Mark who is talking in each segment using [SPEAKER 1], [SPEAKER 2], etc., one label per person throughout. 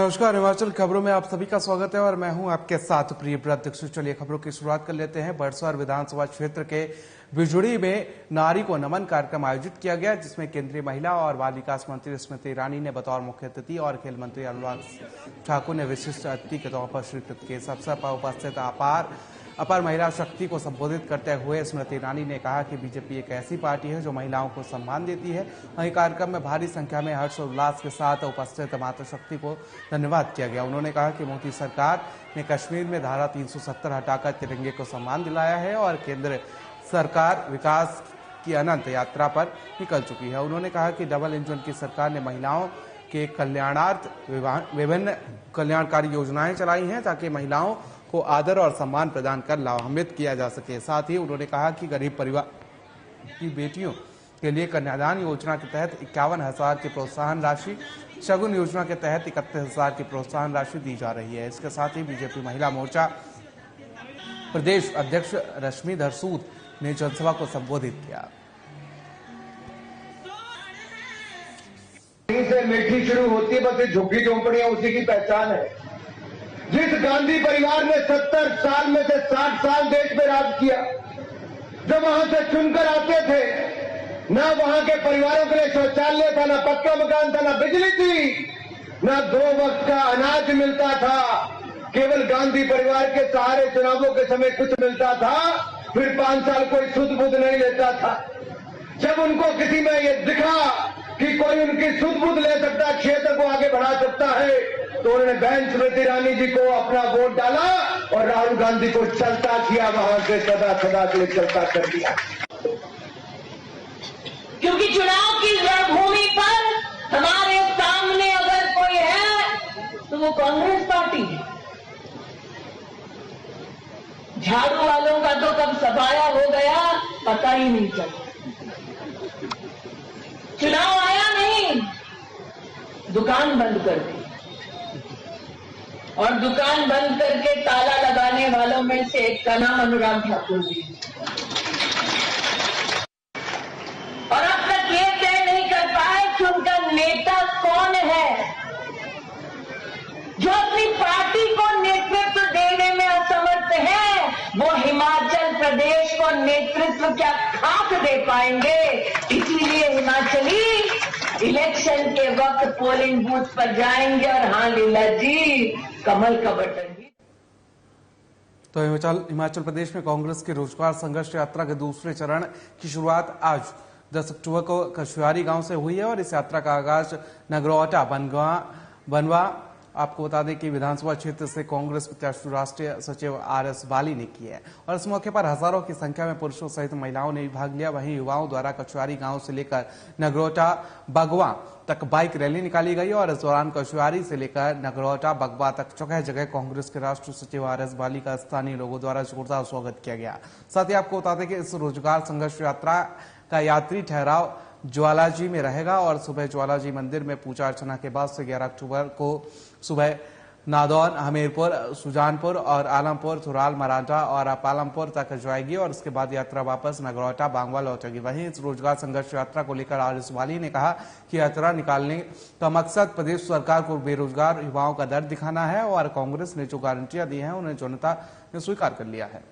[SPEAKER 1] नमस्कार, हिमाचल खबरों में आप सभी का स्वागत है और मैं हूं आपके साथ प्रिय प्रत्यक्ष। चलिए खबरों की शुरुआत कर लेते हैं। बरसवार विधानसभा क्षेत्र के बिजुड़ी में नारी को नमन कार्यक्रम आयोजित किया गया, जिसमें केंद्रीय महिला और बाल विकास मंत्री स्मृति ईरानी ने बतौर मुख्य अतिथि और खेल मंत्री अनुराग ठाकुर ने विशिष्ट अतिथि के तौर पर शिरकत की। इस अवसर पर उपस्थित अपर महिला शक्ति को संबोधित करते हुए स्मृति ईरानी ने कहा कि बीजेपी एक ऐसी पार्टी है जो महिलाओं को सम्मान देती है। वहीं कार्यक्रम में भारी संख्या में हर्ष और उल्लास के साथ उपस्थित माता शक्ति को धन्यवाद किया गया। उन्होंने कहा कि मोदी सरकार ने कश्मीर में धारा 370 हटाकर तिरंगे को सम्मान दिलाया है और केंद्र सरकार विकास की अनंत यात्रा पर निकल चुकी है। उन्होंने कहा कि डबल इंजन की सरकार ने महिलाओं के कल्याणार्थ विभिन्न कल्याणकारी योजनाएं चलाई हैं ताकि महिलाओं को आदर और सम्मान प्रदान कर लाभान्वित किया जा सके। साथ ही उन्होंने कहा कि गरीब परिवार की बेटियों के लिए कन्यादान योजना के तहत 51,000 की प्रोत्साहन राशि, शगुन योजना के तहत 31,000 की प्रोत्साहन राशि दी जा रही है। इसके साथ ही बीजेपी महिला मोर्चा प्रदेश अध्यक्ष रश्मिधर सूद ने जनसभा को संबोधित किया।
[SPEAKER 2] से मीठी शुरू होती है, बस झुग्गी झोंपड़ियां उसी की पहचान है। जिस गांधी परिवार ने 70 साल में से 60 साल देश में राज किया, जो वहां से चुनकर आते थे, ना वहां के परिवारों के लिए शौचालय था, ना पक्का मकान था, ना बिजली थी, ना 2 वक्त का अनाज मिलता था। केवल गांधी परिवार के सहारे चुनावों के समय कुछ मिलता था, फिर 5 साल कोई सुध बुध नहीं लेता था। जब उनको किसी में ये दिखा कि कोई उनकी सुध बुध ले सकता, क्षेत्र को आगे बढ़ा सकता है, तो उन्होंने बहन स्मृति ईरानी जी को अपना वोट डाला और राहुल गांधी को चलता किया, वहां से सदा सदा के लिए चलता कर दिया।
[SPEAKER 3] क्योंकि चुनाव की रणभूमि पर हमारे सामने अगर कोई है तो वो कांग्रेस पार्टी है। झाड़ू वालों का तो कब सफाया हो गया पता ही नहीं चला। चुनाव आया नहीं, दुकान बंद कर दी, और दुकान बंद करके ताला लगाने वालों में से एक का नाम अनुराग ठाकुर जी। और अब तक ये तय नहीं कर पाए कि उनका नेता कौन है। जो अपनी पार्टी को नेतृत्व देने में असमर्थ है, वो हिमाचल प्रदेश को नेतृत्व क्या खाक दे पाएंगे। इसीलिए हिमाचली इलेक्शन के वक्त पोलिंग बूथ पर जाएंगे और हाँ लीला जी, कमल का बटन।
[SPEAKER 1] तो हिमाचल प्रदेश में कांग्रेस की रोजगार संघर्ष यात्रा के दूसरे चरण की शुरुआत आज 10 अक्टूबर को कशुआरी गांव से हुई है और इस यात्रा का आगाज नगरोटा बनवा आपको बता दें कि विधानसभा क्षेत्र से कांग्रेस प्रत्याशी राष्ट्रीय सचिव RS बाली ने की है और इस मौके पर हजारों की संख्या में पुरुषों सहित महिलाओं ने भी भाग लिया। वहीं युवाओं द्वारा कचुआरी गांव से लेकर नगरोटा बगवा तक बाइक रैली निकाली गई और इस दौरान कचुआरी से लेकर नगरोटा बगवा तक जगह जगह कांग्रेस के राष्ट्रीय सचिव RS बाली का स्थानीय लोगों द्वारा जोरदार स्वागत किया गया। साथ ही आपको बता दें कि इस रोजगार संघर्ष यात्रा का यात्री ठहराव ज्वालाजी में रहेगा और सुबह ज्वालाजी मंदिर में पूजा अर्चना के बाद से 11 अक्टूबर को सुबह नादौन, हमीरपुर, सुजानपुर और आलमपुर, थुराल, मराठा और पालमपुर तक जाएगी और इसके बाद यात्रा वापस नगरोटा बांगवा लौटेगी। वहीं इस रोजगार संघर्ष यात्रा को लेकर RS बाली ने कहा कि यात्रा निकालने का मकसद प्रदेश सरकार को बेरोजगार युवाओं का दर्द दिखाना है और कांग्रेस ने जो गारंटियां दी हैं उन्हें जनता ने स्वीकार कर लिया है।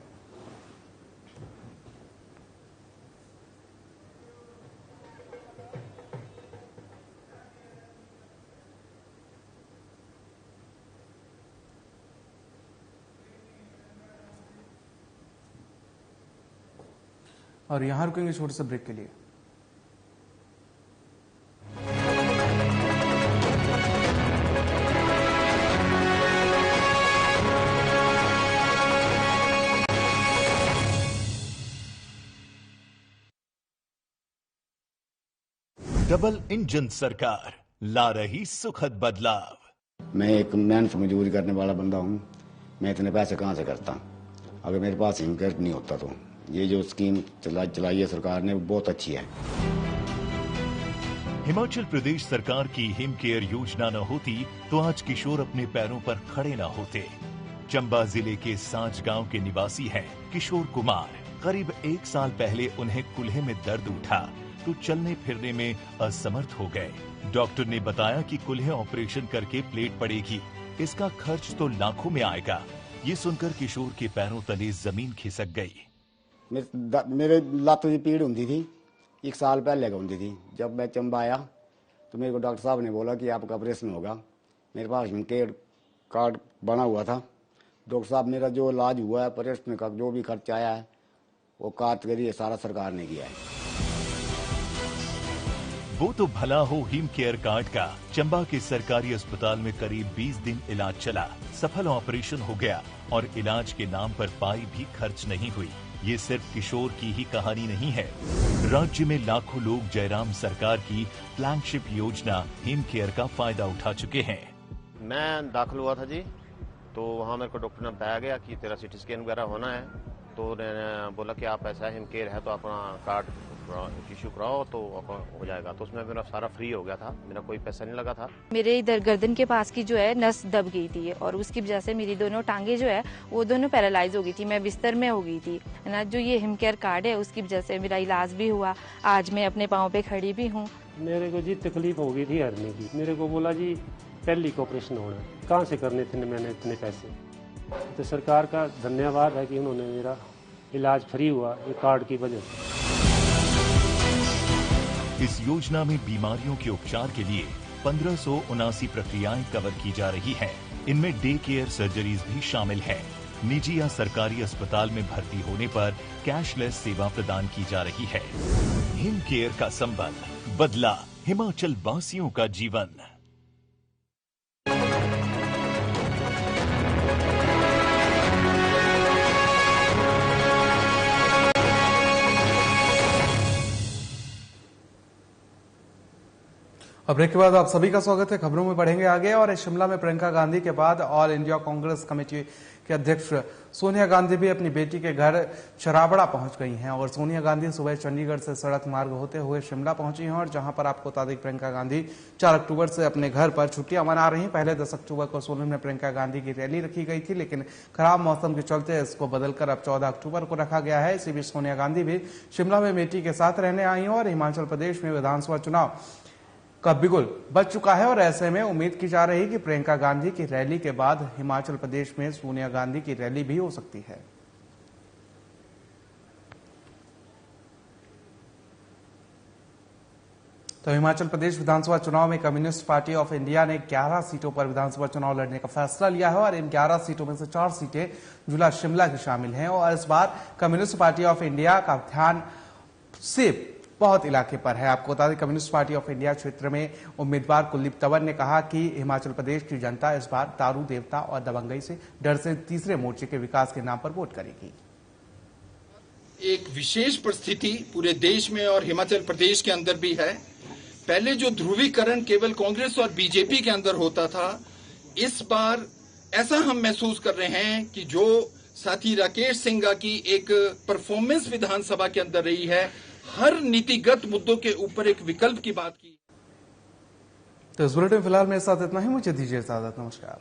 [SPEAKER 1] और यहां रुकेंगे छोटे से ब्रेक के लिए।
[SPEAKER 4] डबल इंजन सरकार ला रही सुखद बदलाव।
[SPEAKER 5] मैं एक मेहनत मजदूरी करने वाला बंदा हूं, मैं इतने पैसे कहां से करता अगर मेरे पास इनकम नहीं होता। तो ये जो स्कीम चलाई है सरकार ने, वो बहुत अच्छी है।
[SPEAKER 4] हिमाचल प्रदेश सरकार की हिम केयर योजना न होती तो आज किशोर अपने पैरों पर खड़े न होते। चंबा जिले के सांच गांव के निवासी हैं किशोर कुमार। करीब 1 साल पहले उन्हें कुल्हे में दर्द उठा तो चलने फिरने में असमर्थ हो गए। डॉक्टर ने बताया कि कुल्हे ऑपरेशन करके प्लेट पड़ेगी, इसका खर्च तो लाखों में आएगा। ये सुनकर किशोर के पैरों तले जमीन खिसक गई।
[SPEAKER 5] मेरे लत की पीड़ होती थी, 1 साल पहले होती थी। जब मैं चंबा आया तो मेरे को डॉक्टर साहब ने बोला कि आपका ऑपरेशन होगा। मेरे पास हिमकेयर कार्ड बना हुआ था। डॉक्टर साहब मेरा जो इलाज हुआ है, ऑपरेशन का जो भी खर्चा आया है, वो कार्ड के जरिए सारा सरकार ने किया है।
[SPEAKER 4] वो तो भला हो हिम केयर कार्ड का। चंबा के सरकारी अस्पताल में करीब 20 दिन इलाज चला, सफल ऑपरेशन हो गया और इलाज के नाम पर पाई भी खर्च नहीं हुई। ये सिर्फ किशोर की ही कहानी नहीं है। राज्य में लाखों लोग जयराम सरकार की फ्लैगशिप योजना हिम केयर का फायदा उठा चुके हैं।
[SPEAKER 6] मैं दाखिल हुआ था जी, तो वहाँ मेरे को डॉक्टर ने बताया गया कि तेरा सीटी स्कैन वगैरह होना है। तो उन्होंने बोला कि आप ऐसा हिम केयर है तो अपना कार्ड इशू कराओ तो हो जाएगा। तो उसमें मेरा सारा फ्री हो गया था, मेरा कोई पैसा नहीं लगा था।
[SPEAKER 7] मेरे इधर गर्दन के पास की जो है नस दब गई थी और उसकी वजह से मेरी दोनों टांगे जो है वो दोनों पैरालाइज हो गई थी, मैं बिस्तर में हो गई थी ना। जो ये हिम केयर कार्ड है उसकी वजह से मेरा इलाज भी हुआ, आज मैं अपने पाँव पे खड़ी भी हूँ।
[SPEAKER 8] मेरे को जी तकलीफ हो गई थी हरने की। मेरे को बोला जी पहली का ऑपरेशन होना है, कहाँ से करने थे मैंने इतने पैसे। तो सरकार का धन्यवाद है कि उन्होंने मेरा इलाज फ्री हुआ ये कार्ड की वजह से।
[SPEAKER 4] इस योजना में बीमारियों के उपचार के लिए 1579 प्रक्रियाएं कवर की जा रही हैं। इनमें डे केयर सर्जरीज भी शामिल है। निजी या सरकारी अस्पताल में भर्ती होने पर कैशलेस सेवा प्रदान की जा रही है। हिम केयर का संबल बदला हिमाचल वासियों का जीवन।
[SPEAKER 1] अब ब्रेक के बाद आप सभी का स्वागत है। खबरों में बढ़ेंगे आगे। और शिमला में प्रियंका गांधी के बाद ऑल इंडिया कांग्रेस कमेटी के अध्यक्ष सोनिया गांधी भी अपनी बेटी के घर चराबड़ा पहुंच गई हैं। और सोनिया गांधी सुबह चंडीगढ़ से सड़क मार्ग होते हुए शिमला पहुंची हैं और जहां पर आपको बता दें प्रियंका गांधी 4 अक्टूबर से अपने घर पर छुट्टियां मना रही। पहले 10 अक्टूबर को सोलन में प्रियंका गांधी की रैली रखी गई थी, लेकिन खराब मौसम के चलते इसको बदलकर अब 14 अक्टूबर को रखा गया है। इसी बीच सोनिया गांधी भी शिमला में बेटी के साथ रहने आई हैं और हिमाचल प्रदेश में विधानसभा चुनाव का बिगुल बज चुका है। और ऐसे में उम्मीद की जा रही है कि प्रियंका गांधी की रैली के बाद हिमाचल प्रदेश में सोनिया गांधी की रैली भी हो सकती है। तो हिमाचल प्रदेश विधानसभा चुनाव में कम्युनिस्ट पार्टी ऑफ इंडिया ने 11 सीटों पर विधानसभा चुनाव लड़ने का फैसला लिया है और इन 11 सीटों में से 4 सीटें जिला शिमला की शामिल हैं। और इस बार कम्युनिस्ट पार्टी ऑफ इंडिया का ध्यान सिर्फ बहुत इलाके पर है। आपको बता दें कम्युनिस्ट पार्टी ऑफ इंडिया क्षेत्र में उम्मीदवार कुलदीप तंवर ने कहा कि हिमाचल प्रदेश की जनता इस बार दारू देवता और दबंगई से डर से तीसरे मोर्चे के विकास के नाम पर वोट करेगी।
[SPEAKER 9] एक विशेष परिस्थिति पूरे देश में और हिमाचल प्रदेश के अंदर भी है। पहले जो ध्रुवीकरण केवल कांग्रेस और बीजेपी के अंदर होता था, इस बार ऐसा हम महसूस कर रहे हैं कि जो साथी राकेश सिंघा की एक परफॉर्मेंस विधानसभा के अंदर रही है, हर नीतिगत मुद्दों के ऊपर एक विकल्प की बात की।
[SPEAKER 1] तो इस बुलेटिन फिलहाल मेरे साथ इतना ही। मुझे दीजिए इजाजत। नमस्कार।